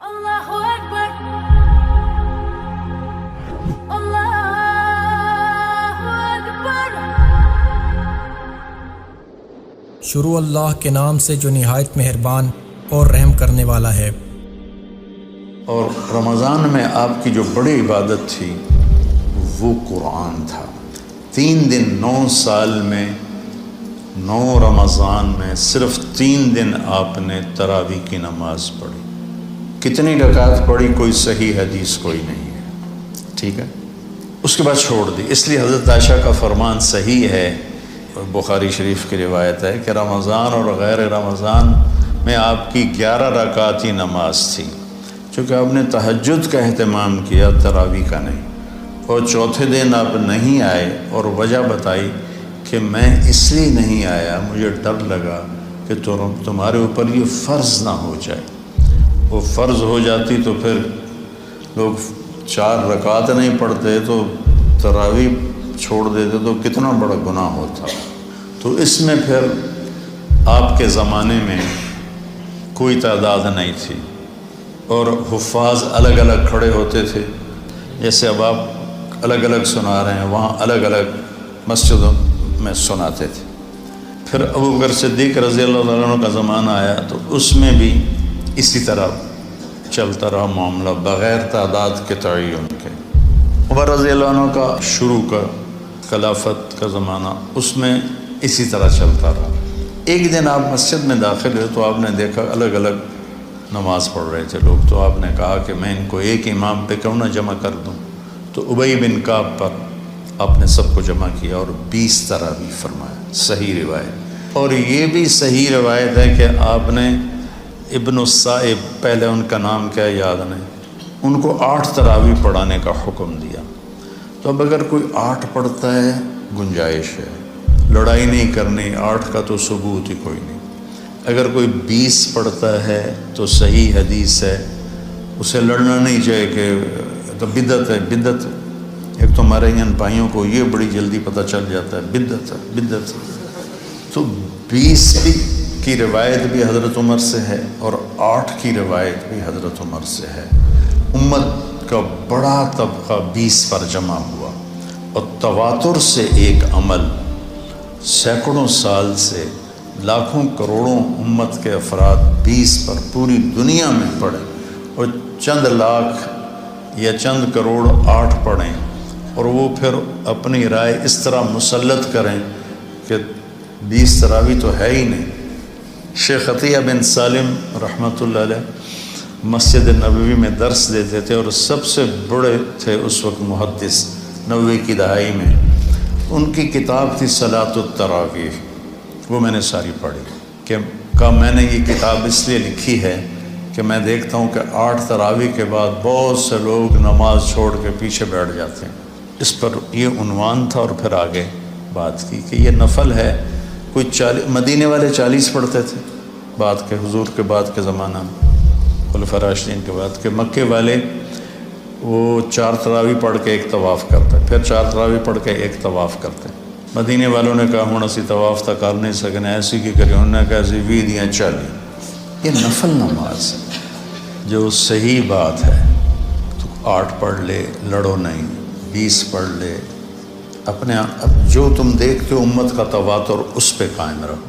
Allahu Akbar, Allahu Akbar. شروع اللہ کے نام سے جو نہایت مہربان اور رحم کرنے والا ہے۔ اور رمضان میں آپ کی جو بڑی عبادت تھی وہ قرآن تھا۔ 3 دن 9 سال میں 9 رمضان میں صرف 3 دن آپ نے تراویح کی نماز پڑھی۔ کتنی رکعت پڑھی کوئی صحیح حدیث کوئی نہیں ہے، ٹھیک ہے، اس کے بعد چھوڑ دی۔ اس لیے حضرت عائشہ کا فرمان صحیح ہے، بخاری شریف کی روایت ہے کہ رمضان اور غیر رمضان میں آپ کی 11 رکعتی نماز تھی، چونکہ آپ نے تہجد کا اہتمام کیا، تراویح کا نہیں۔ اور چوتھے دن آپ نہیں آئے اور وجہ بتائی کہ میں اس لیے نہیں آیا، مجھے ڈر لگا کہ تمہارے اوپر یہ فرض نہ ہو جائے۔ وہ فرض ہو جاتی تو پھر لوگ 4 رکعت نہیں پڑھتے تو تراویح چھوڑ دیتے تو کتنا بڑا گناہ ہوتا۔ تو اس میں پھر آپ کے زمانے میں کوئی تعداد نہیں تھی اور حفاظ الگ الگ کھڑے ہوتے تھے، جیسے اب آپ الگ الگ سنا رہے ہیں، وہاں الگ الگ مسجدوں میں سناتے تھے۔ پھر ابوبکر صدیق رضی اللہ عنہ کا زمانہ آیا تو اس میں بھی اسی طرح چلتا رہا معاملہ بغیر تعداد کے تعین کے۔ عمر رضی اللہ عنہ کا شروع کا خلافت کا زمانہ، اس میں اسی طرح چلتا رہا۔ ایک دن آپ مسجد میں داخل ہوئے تو آپ نے دیکھا الگ الگ نماز پڑھ رہے تھے لوگ، تو آپ نے کہا کہ میں ان کو ایک امام پہ کیوں نہ جمع کر دوں، تو ابی بن کعب پر آپ نے سب کو جمع کیا اور 20 تراویح فرمایا، صحیح روایت۔ اور یہ بھی صحیح روایت ہے کہ آپ نے ابن السائب، پہلے ان کا نام کیا یاد نہیں، ان کو 8 تراویح پڑھانے کا حکم دیا۔ تو اب اگر کوئی 8 پڑھتا ہے گنجائش ہے، لڑائی نہیں کرنی، 8 کا تو ثبوت ہی کوئی نہیں۔ اگر کوئی 20 پڑھتا ہے تو صحیح حدیث ہے، اسے لڑنا نہیں چاہیے کہ تو بدعت ہے۔ بدعت ایک تو ہمارے ان بھائیوں کو یہ بڑی جلدی پتہ چل جاتا ہے بدعت ہے بدعت ہے۔ تو 20 کی روایت بھی حضرت عمر سے ہے اور 8 کی روایت بھی حضرت عمر سے ہے۔ امت کا بڑا طبقہ 20 پر جمع ہوا اور تواتر سے ایک عمل سینکڑوں سال سے لاکھوں کروڑوں امت کے افراد 20 پر پوری دنیا میں پڑھیں اور چند لاکھ یا چند کروڑ 8 پڑھیں، اور وہ پھر اپنی رائے اس طرح مسلط کریں کہ 20 تراویح تو ہے ہی نہیں۔ شیخ عطیہ بن سالم رحمۃ اللہ علیہ مسجد نبوی میں درس دیتے تھے اور سب سے بڑے تھے اس وقت محدث 90 کی دہائی میں۔ ان کی کتاب تھی صلاۃ التراویح، وہ میں نے ساری پڑھی کہ میں نے یہ کتاب اس لیے لکھی ہے کہ میں دیکھتا ہوں کہ 8 تراویح کے بعد بہت سے لوگ نماز چھوڑ کے پیچھے بیٹھ جاتے ہیں۔ اس پر یہ عنوان تھا اور پھر آگے بات کی کہ یہ نفل ہے۔ کوئی مدینے والے 40 پڑھتے تھے بعد کے حضور کے بعد کے زمانہ میں، خلفاء راشدین کے بعد کے۔ مکے والے وہ 4 تراویح پڑھ کے ایک طواف کرتے، پھر 4 تراویح پڑھ کے ایک طواف کرتے۔ مدینے والوں نے کہا ہوں اسی طواف تک کر نہیں سکنے، ایسی کی کری، انہوں نے کہا ایسی 20 یا 40۔ یہ نفل نماز ہے جو صحیح بات ہے، تو 8 پڑھ لے، لڑو نہیں، 20 پڑھ لے، اپنے جو تم دیکھتے ہو امت کا تواتر اس پہ قائم رہو۔